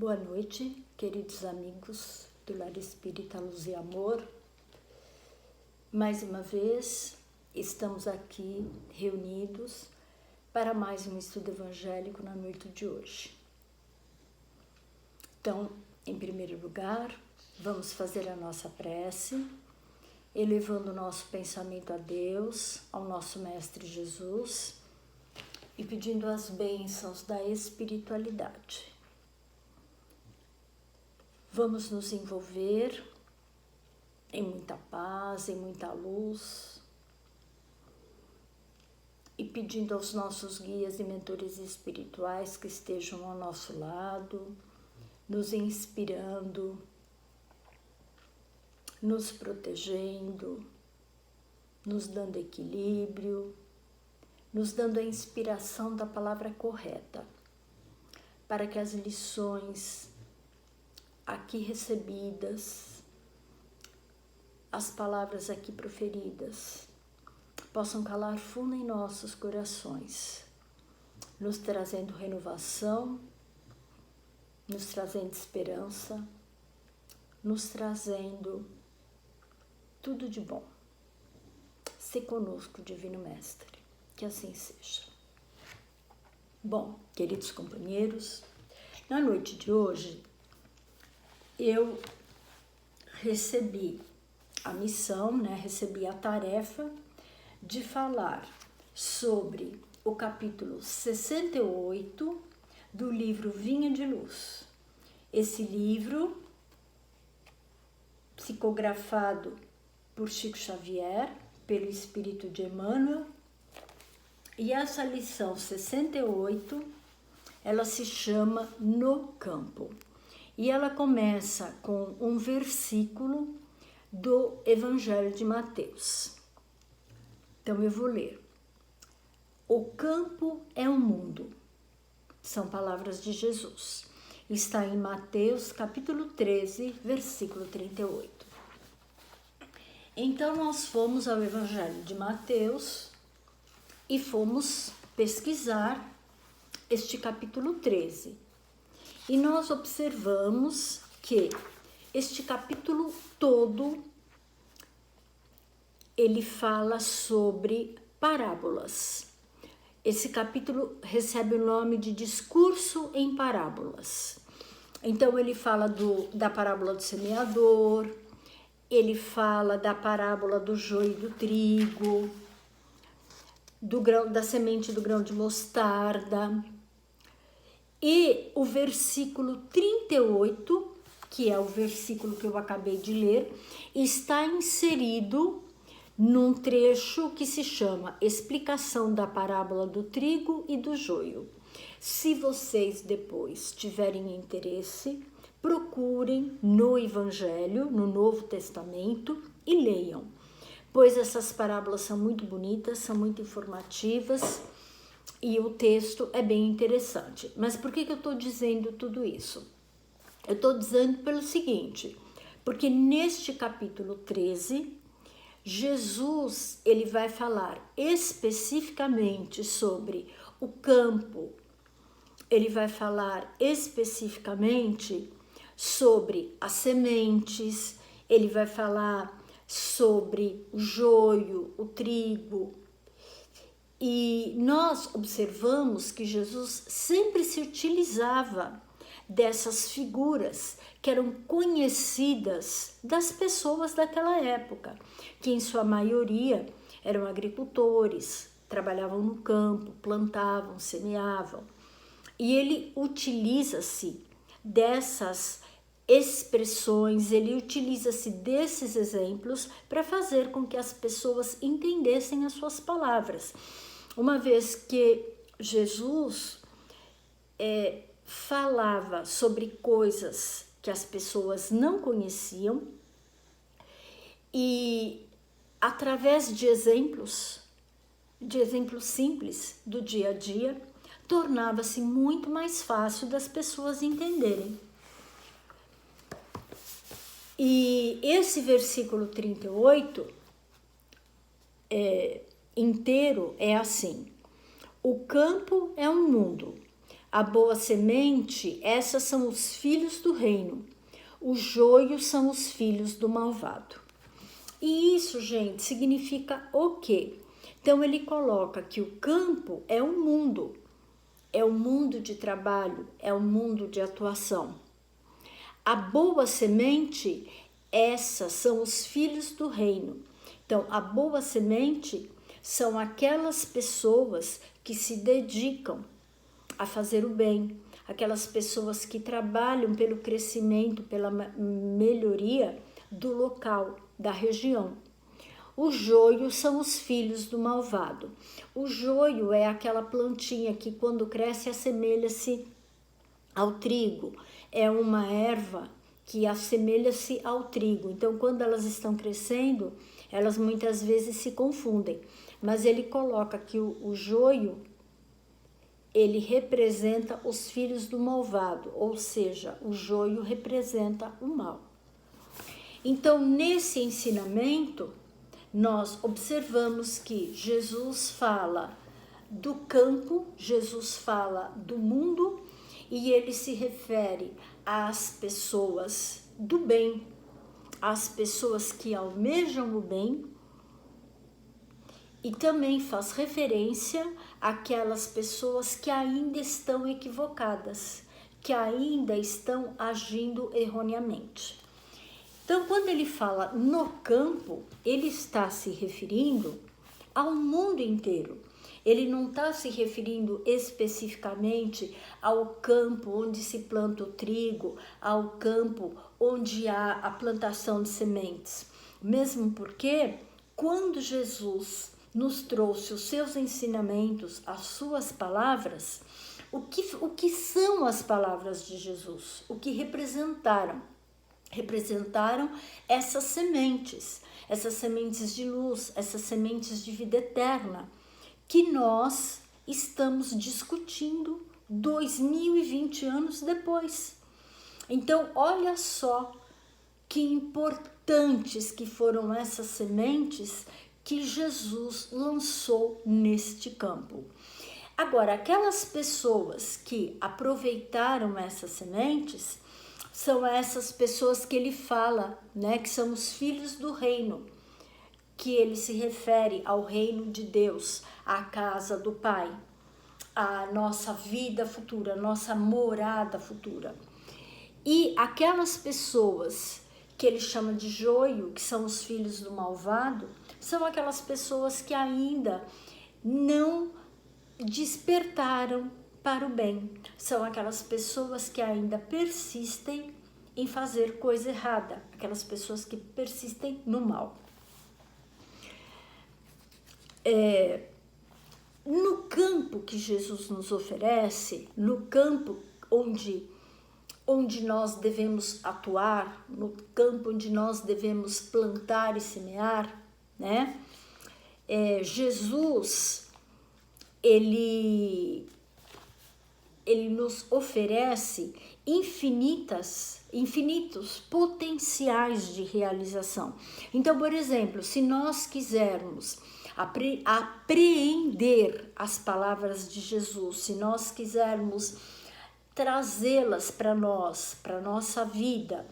Boa noite, queridos amigos do Lar Espírita Luz e Amor. Mais uma vez, estamos aqui reunidos para mais um estudo evangélico na noite de hoje. Então, em primeiro lugar, vamos fazer a nossa prece, elevando o nosso pensamento a Deus, ao nosso Mestre Jesus e pedindo as bênçãos da espiritualidade. Vamos nos envolver em muita paz, em muita luz e pedindo aos nossos guias e mentores espirituais que estejam ao nosso lado, nos inspirando, nos protegendo, nos dando equilíbrio, nos dando a inspiração da palavra correta, para que as lições aqui recebidas, as palavras aqui proferidas, possam calar fundo em nossos corações, nos trazendo renovação, nos trazendo esperança, nos trazendo tudo de bom. Se conosco, Divino Mestre, que assim seja. Bom, queridos companheiros, na noite de hoje, eu recebi a missão, recebi a tarefa de falar sobre o capítulo 68 do livro Vinha de Luz. Esse livro, psicografado por Chico Xavier, pelo Espírito de Emmanuel, e essa lição 68, ela se chama No Campo. E ela começa com um versículo do Evangelho de Mateus. Então eu vou ler. O campo é o mundo. São palavras de Jesus. Está em Mateus, capítulo 13, versículo 38. Então nós fomos ao Evangelho de Mateus e fomos pesquisar este capítulo 13. E nós observamos que este capítulo todo, ele fala sobre parábolas. Esse capítulo recebe o nome de Discurso em Parábolas. Então, ele fala da parábola do semeador, ele fala da parábola do joio e do trigo, da semente do grão de mostarda. E o versículo 38, que é o versículo que eu acabei de ler, está inserido num trecho que se chama Explicação da Parábola do Trigo e do Joio. Se vocês depois tiverem interesse, procurem no Evangelho, no Novo Testamento e leiam, pois essas parábolas são muito bonitas, são muito informativas, e o texto é bem interessante. Mas por que eu estou dizendo tudo isso? Eu estou dizendo pelo seguinte, porque neste capítulo 13, Jesus ele vai falar especificamente sobre o campo, ele vai falar especificamente sobre as sementes, ele vai falar sobre o joio, o trigo. E nós observamos que Jesus sempre se utilizava dessas figuras que eram conhecidas das pessoas daquela época, que em sua maioria eram agricultores, trabalhavam no campo, plantavam, semeavam. E ele utiliza-se dessas expressões, ele utiliza-se desses exemplos para fazer com que as pessoas entendessem as suas palavras. Uma vez que Jesus falava sobre coisas que as pessoas não conheciam e através de exemplos simples do dia a dia, tornava-se muito mais fácil das pessoas entenderem. E esse versículo 38 inteiro é assim: o campo é um mundo, A boa semente, essas são os filhos do reino. O joio são os filhos do malvado. E isso, gente, significa o quê? Então ele coloca que o campo é um mundo de trabalho, é um mundo de atuação. A boa semente, essas são os filhos do reino. Então, a boa semente são aquelas pessoas que se dedicam a fazer o bem, aquelas pessoas que trabalham pelo crescimento, pela melhoria do local, da região. O joio são os filhos do malvado. O joio é aquela plantinha que quando cresce assemelha-se ao trigo. É uma erva que assemelha-se ao trigo. Então, quando elas estão crescendo, elas muitas vezes se confundem. Mas ele coloca que o joio, ele representa os filhos do malvado, ou seja, o joio representa o mal. Então, nesse ensinamento, nós observamos que Jesus fala do campo, Jesus fala do mundo e ele se refere às pessoas do bem, às pessoas que almejam o bem, e também faz referência àquelas pessoas que ainda estão equivocadas, que ainda estão agindo erroneamente. Então, quando ele fala no campo, ele está se referindo ao mundo inteiro. Ele não está se referindo especificamente ao campo onde se planta o trigo, ao campo onde há a plantação de sementes. Mesmo porque, quando Jesus nos trouxe os seus ensinamentos, as suas palavras, o que são as palavras de Jesus? O que representaram? Representaram essas sementes de luz, essas sementes de vida eterna, que nós estamos discutindo 2020 anos depois. Então, olha só que importantes que foram essas sementes que Jesus lançou neste campo. Agora, aquelas pessoas que aproveitaram essas sementes são essas pessoas que ele fala, né, que são os filhos do reino, que ele se refere ao reino de Deus, à casa do Pai, à nossa vida futura, nossa morada futura. E aquelas pessoas que ele chama de joio, que são os filhos do malvado, são aquelas pessoas que ainda não despertaram para o bem. São aquelas pessoas que ainda persistem em fazer coisa errada, aquelas pessoas que persistem no mal. No campo que Jesus nos oferece, no campo onde nós devemos atuar, no campo onde nós devemos plantar e semear, né? Jesus, ele nos oferece infinitos potenciais de realização. Então, por exemplo, se nós quisermos apreender as palavras de Jesus, se nós quisermos trazê-las para nós, para nossa vida,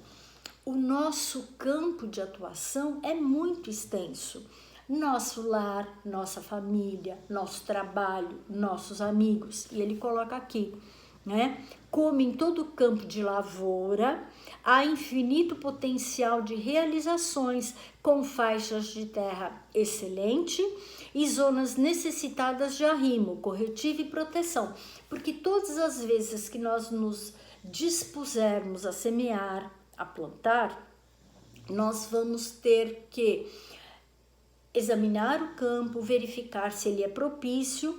o nosso campo de atuação é muito extenso. Nosso lar, nossa família, nosso trabalho, nossos amigos. E ele coloca aqui, né? Como em todo campo de lavoura, há infinito potencial de realizações com faixas de terra excelente e zonas necessitadas de arrimo, corretivo e proteção. Porque todas as vezes que nós nos dispusermos a semear, a plantar, nós vamos ter que examinar o campo, verificar se ele é propício,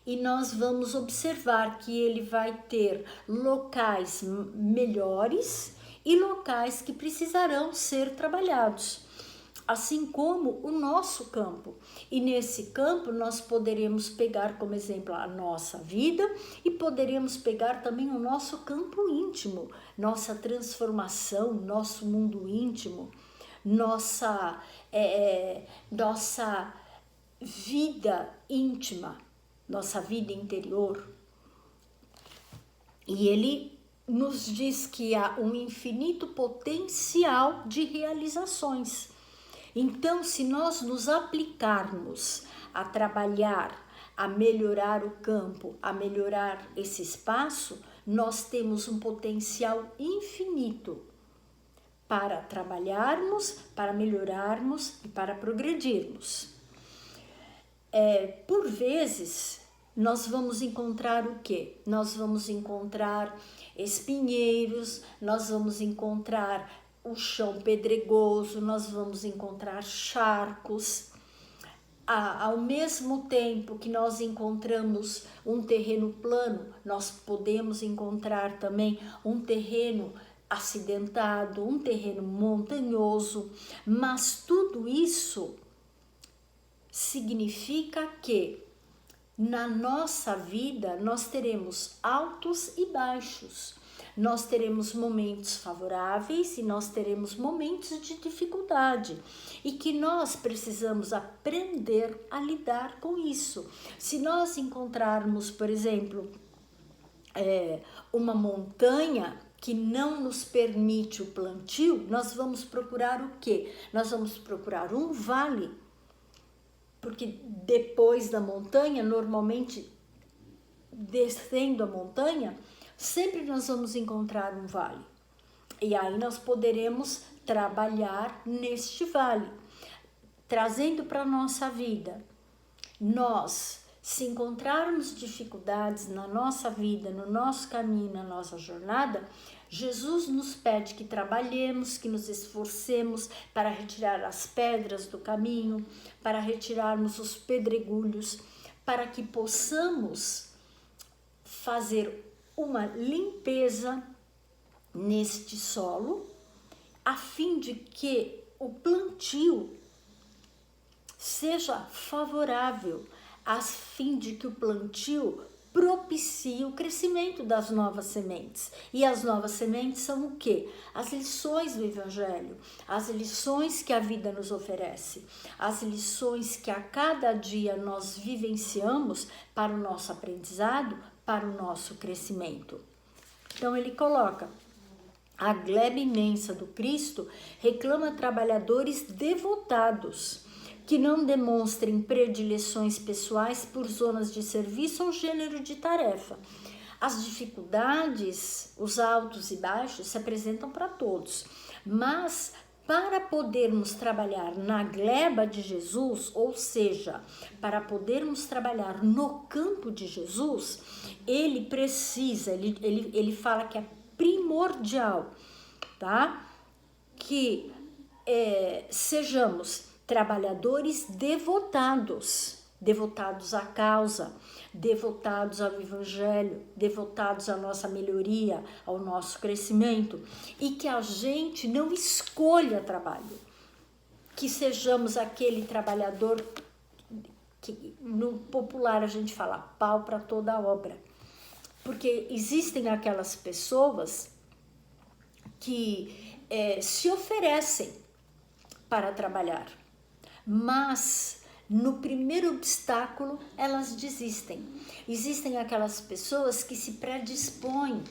e nós vamos observar que ele vai ter locais melhores e locais que precisarão ser trabalhados, assim como o nosso campo. E nesse campo nós poderemos pegar como exemplo a nossa vida e poderemos pegar também o nosso campo íntimo, nossa transformação, nosso mundo íntimo, nossa vida íntima, nossa vida interior. E ele nos diz que há um infinito potencial de realizações. Então, se nós nos aplicarmos a trabalhar, a melhorar o campo, a melhorar esse espaço, nós temos um potencial infinito para trabalharmos, para melhorarmos e para progredirmos. Por vezes, nós vamos encontrar o quê? Nós vamos encontrar espinheiros, nós vamos encontrar o chão pedregoso, nós vamos encontrar charcos. Ao mesmo tempo que nós encontramos um terreno plano, nós podemos encontrar também um terreno acidentado, um terreno montanhoso, mas tudo isso significa que na nossa vida nós teremos altos e baixos, nós teremos momentos favoráveis e nós teremos momentos de dificuldade e que nós precisamos aprender a lidar com isso. Se nós encontrarmos, por exemplo, uma montanha que não nos permite o plantio, nós vamos procurar o quê? Nós vamos procurar um vale, porque depois da montanha, normalmente descendo a montanha, sempre nós vamos encontrar um vale. E aí nós poderemos trabalhar neste vale, trazendo para a nossa vida. Nós, se encontrarmos dificuldades na nossa vida, no nosso caminho, na nossa jornada, Jesus nos pede que trabalhemos, que nos esforcemos para retirar as pedras do caminho, para retirarmos os pedregulhos, para que possamos fazer uma limpeza neste solo, a fim de que o plantio seja favorável, a fim de que o plantio propicie o crescimento das novas sementes. E as novas sementes são o quê? As lições do Evangelho, as lições que a vida nos oferece, as lições que a cada dia nós vivenciamos para o nosso aprendizado, para o nosso crescimento. Então ele coloca: a gleba imensa do Cristo reclama trabalhadores devotados, que não demonstrem predileções pessoais por zonas de serviço ou gênero de tarefa. As dificuldades, os altos e baixos, se apresentam para todos, mas para podermos trabalhar na gleba de Jesus, ou seja, para podermos trabalhar no campo de Jesus, ele precisa, ele fala que é primordial, tá? Que sejamos trabalhadores devotados à causa, devotados ao Evangelho, devotados à nossa melhoria, ao nosso crescimento, e que a gente não escolha trabalho, que sejamos aquele trabalhador que no popular a gente fala pau para toda obra, porque existem aquelas pessoas que se oferecem para trabalhar, mas no primeiro obstáculo elas desistem. Existem aquelas pessoas que se predispõem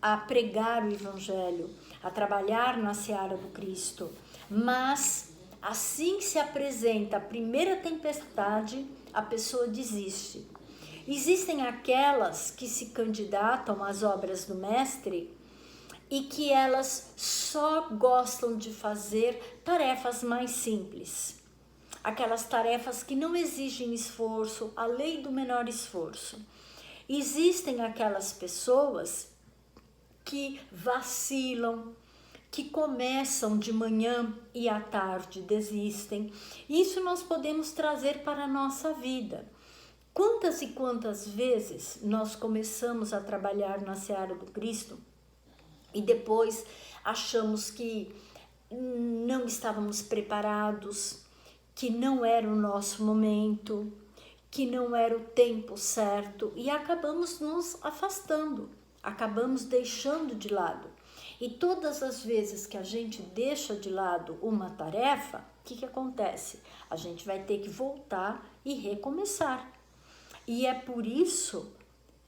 a pregar o Evangelho, a trabalhar na seara do Cristo, mas assim se apresenta a primeira tempestade, a pessoa desiste. Existem aquelas que se candidatam às obras do Mestre e que elas só gostam de fazer tarefas mais simples. Aquelas tarefas que não exigem esforço, a lei do menor esforço. Existem aquelas pessoas que vacilam, que começam de manhã e à tarde desistem. Isso nós podemos trazer para a nossa vida. Quantas e quantas vezes nós começamos a trabalhar na seara do Cristo e depois achamos que não estávamos preparados, que não era o nosso momento, que não era o tempo certo e acabamos nos afastando, acabamos deixando de lado. E todas as vezes que a gente deixa de lado uma tarefa, o que acontece? A gente vai ter que voltar e recomeçar. E é por isso,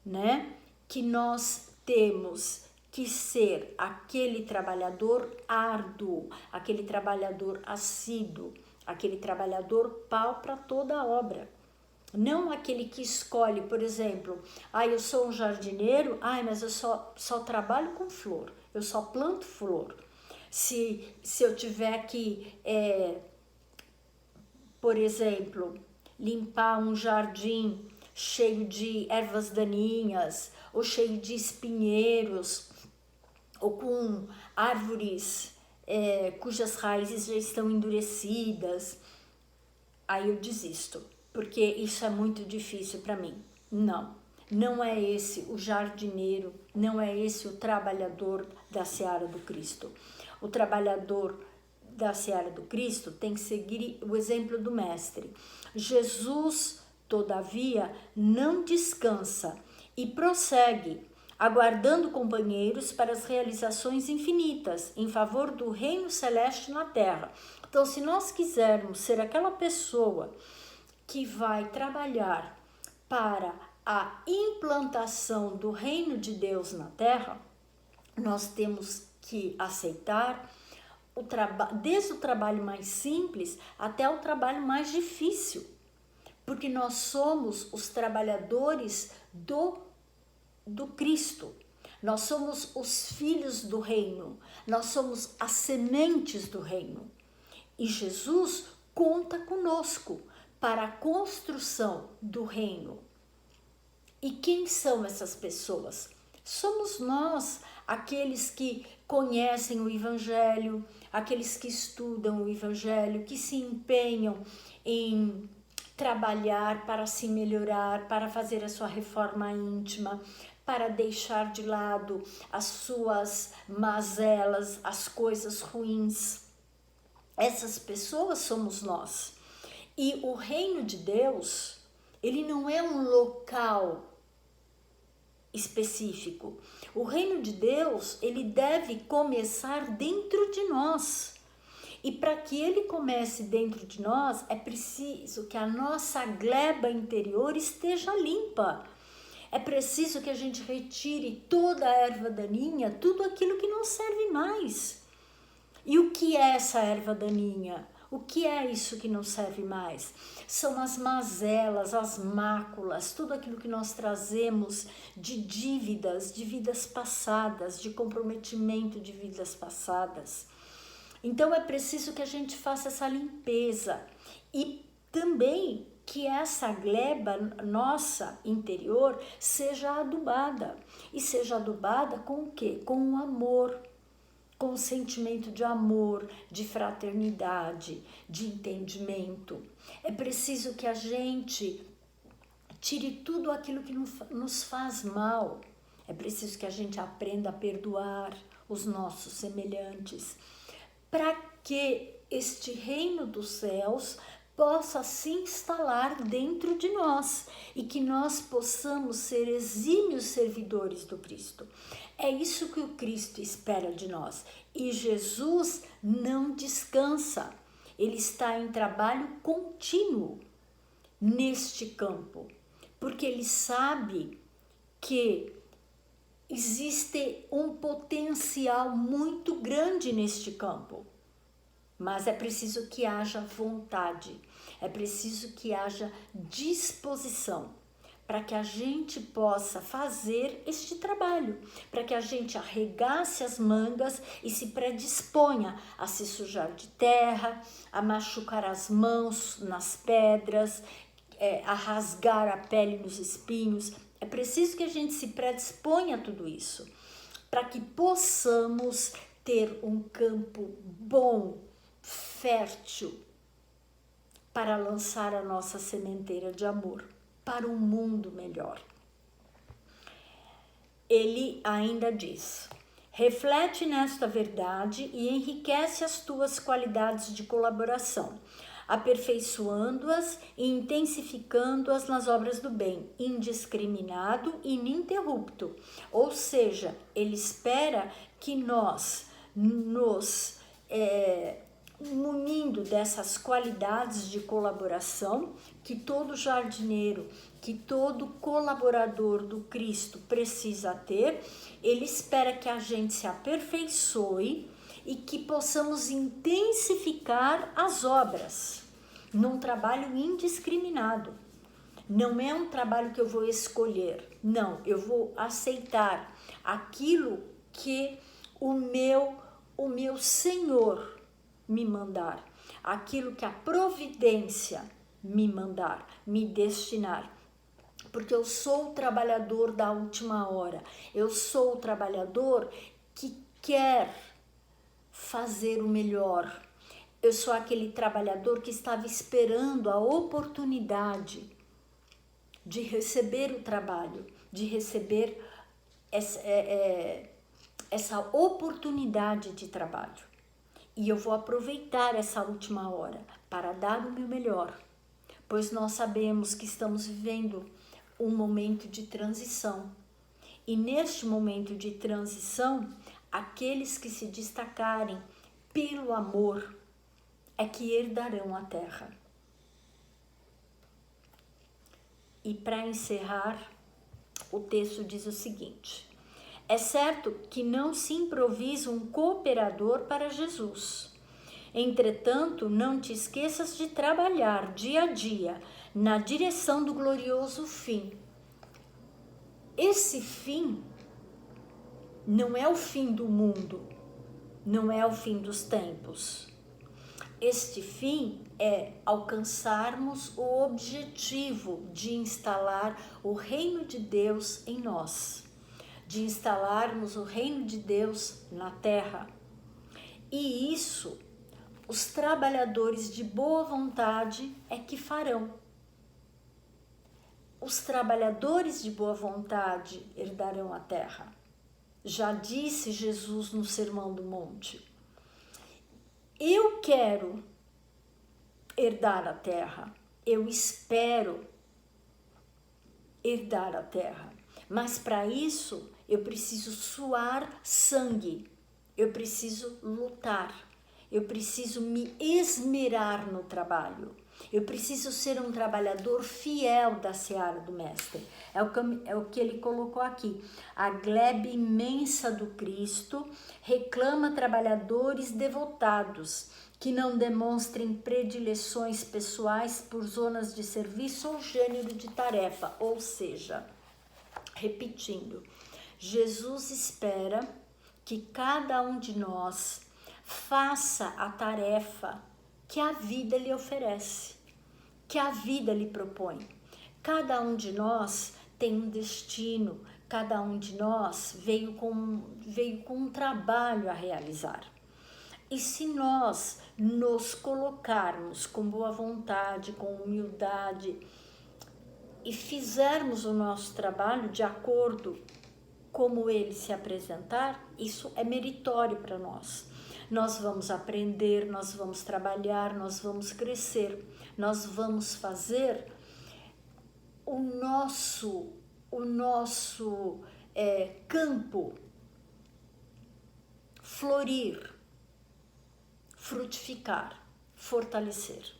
né, que nós temos que ser aquele trabalhador árduo, aquele trabalhador assíduo, aquele trabalhador pau para toda a obra. Não aquele que escolhe, por exemplo, eu sou um jardineiro, mas eu só trabalho com flor, eu só planto flor. Se eu tiver que, por exemplo, limpar um jardim cheio de ervas daninhas, ou cheio de espinheiros, ou com árvores cujas raízes já estão endurecidas, aí eu desisto, porque isso é muito difícil para mim. Não é esse o jardineiro, não é esse o trabalhador da seara do Cristo. O trabalhador da seara do Cristo tem que seguir o exemplo do Mestre. Jesus, todavia, não descansa e prossegue, aguardando companheiros para as realizações infinitas em favor do reino celeste na terra. Então, se nós quisermos ser aquela pessoa que vai trabalhar para a implantação do reino de Deus na terra, nós temos que aceitar desde o trabalho mais simples até o trabalho mais difícil, porque nós somos os trabalhadores do Cristo, nós somos os filhos do reino, nós somos as sementes do reino, e Jesus conta conosco para a construção do reino. E quem são essas pessoas? Somos nós, aqueles que conhecem o Evangelho, aqueles que estudam o Evangelho, que se empenham em trabalhar para se melhorar, para fazer a sua reforma íntima, para deixar de lado as suas mazelas, as coisas ruins. Essas pessoas somos nós. E o reino de Deus, ele não é um local específico. O reino de Deus, ele deve começar dentro de nós. E para que ele comece dentro de nós, é preciso que a nossa gleba interior esteja limpa. É preciso que a gente retire toda a erva daninha, tudo aquilo que não serve mais. E o que é essa erva daninha? O que é isso que não serve mais? São as mazelas, as máculas, tudo aquilo que nós trazemos de dívidas, de vidas passadas, de comprometimento de vidas passadas. Então é preciso que a gente faça essa limpeza e também que essa gleba nossa interior seja adubada. E seja adubada com o quê? Com o amor, com o sentimento de amor, de fraternidade, de entendimento. É preciso que a gente tire tudo aquilo que nos faz mal. É preciso que a gente aprenda a perdoar os nossos semelhantes, para que este reino dos céus possa se instalar dentro de nós e que nós possamos ser exímios servidores do Cristo. É isso que o Cristo espera de nós. E Jesus não descansa. Ele está em trabalho contínuo neste campo, porque ele sabe que existe um potencial muito grande neste campo. Mas é preciso que haja vontade, é preciso que haja disposição para que a gente possa fazer este trabalho, para que a gente arregace as mangas e se predisponha a se sujar de terra, a machucar as mãos nas pedras, a rasgar a pele nos espinhos. É preciso que a gente se predisponha a tudo isso, para que possamos ter um campo bom, fértil, para lançar a nossa sementeira de amor para um mundo melhor. Ele ainda diz: reflete nesta verdade e enriquece as tuas qualidades de colaboração, aperfeiçoando-as e intensificando-as nas obras do bem, indiscriminado e ininterrupto. Ou seja, ele espera que nós nos munindo dessas qualidades de colaboração que todo jardineiro, que todo colaborador do Cristo precisa ter. Ele espera que a gente se aperfeiçoe e que possamos intensificar as obras num trabalho indiscriminado. Não é um trabalho que eu vou escolher, não, eu vou aceitar aquilo que o meu Senhor me mandar, aquilo que a providência me mandar, me destinar. Porque eu sou o trabalhador da última hora, eu sou o trabalhador que quer fazer o melhor. Eu sou aquele trabalhador que estava esperando a oportunidade de receber o trabalho, de receber essa oportunidade de trabalho. E eu vou aproveitar essa última hora para dar o meu melhor, pois nós sabemos que estamos vivendo um momento de transição. E neste momento de transição, aqueles que se destacarem pelo amor é que herdarão a terra. E para encerrar, o texto diz o seguinte: é certo que não se improvisa um cooperador para Jesus. Entretanto, não te esqueças de trabalhar dia a dia na direção do glorioso fim. Esse fim não é o fim do mundo, não é o fim dos tempos. Este fim é alcançarmos o objetivo de instalar o reino de Deus em nós, de instalarmos o reino de Deus na terra. E isso, os trabalhadores de boa vontade é que farão. Os trabalhadores de boa vontade herdarão a terra. Já disse Jesus no Sermão do Monte. Eu quero herdar a terra, eu espero herdar a terra, mas para isso eu preciso suar sangue, eu preciso lutar, eu preciso me esmerar no trabalho, eu preciso ser um trabalhador fiel da seara do Mestre. É o que ele colocou aqui. A glebe imensa do Cristo reclama trabalhadores devotados que não demonstrem predileções pessoais por zonas de serviço ou gênero de tarefa. Ou seja, repetindo, Jesus espera que cada um de nós faça a tarefa que a vida lhe oferece, que a vida lhe propõe. Cada um de nós tem um destino, cada um de nós veio com um trabalho a realizar. E se nós nos colocarmos com boa vontade, com humildade e fizermos o nosso trabalho de acordo como ele se apresentar, isso é meritório para nós. Nós vamos aprender, nós vamos trabalhar, nós vamos crescer, nós vamos fazer o nosso campo florir, frutificar, fortalecer.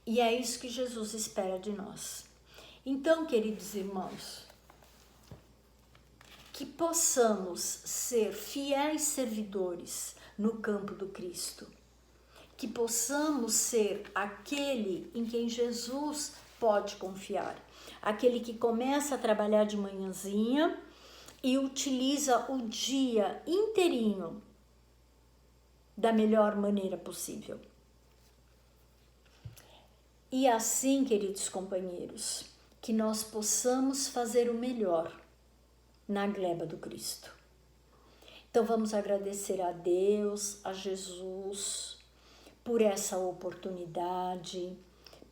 E é isso que Jesus espera de nós. Então, queridos irmãos, que possamos ser fiéis servidores no campo do Cristo, que possamos ser aquele em quem Jesus pode confiar, aquele que começa a trabalhar de manhãzinha e utiliza o dia inteirinho da melhor maneira possível. E assim, queridos companheiros, que nós possamos fazer o melhor na gleba do Cristo. Então vamos agradecer a Deus, a Jesus, por essa oportunidade,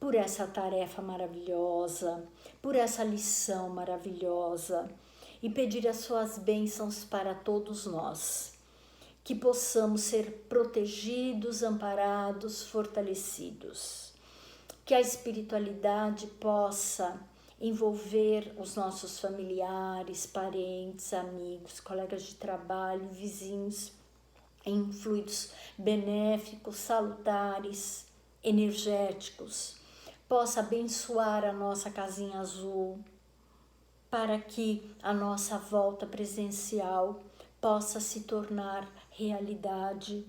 por essa tarefa maravilhosa, por essa lição maravilhosa e pedir as suas bênçãos para todos nós, que possamos ser protegidos, amparados, fortalecidos, que a espiritualidade possa envolver os nossos familiares, parentes, amigos, colegas de trabalho, vizinhos, em fluidos benéficos, salutares, energéticos, possa abençoar a nossa casinha azul, para que a nossa volta presencial possa se tornar realidade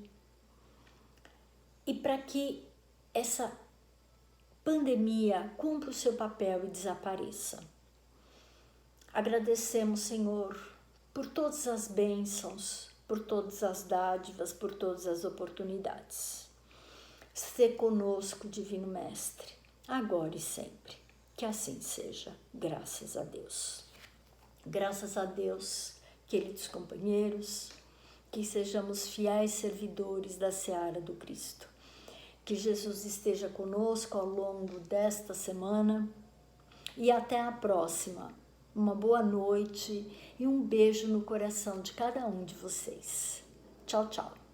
e para que essa pandemia cumpra o seu papel e desapareça. Agradecemos, Senhor, por todas as bênçãos, por todas as dádivas, por todas as oportunidades. Sê conosco, Divino Mestre, agora e sempre. Que assim seja, graças a Deus. Graças a Deus, queridos companheiros, que sejamos fiéis servidores da seara do Cristo. Que Jesus esteja conosco ao longo desta semana e até a próxima. Uma boa noite e um beijo no coração de cada um de vocês. Tchau, tchau.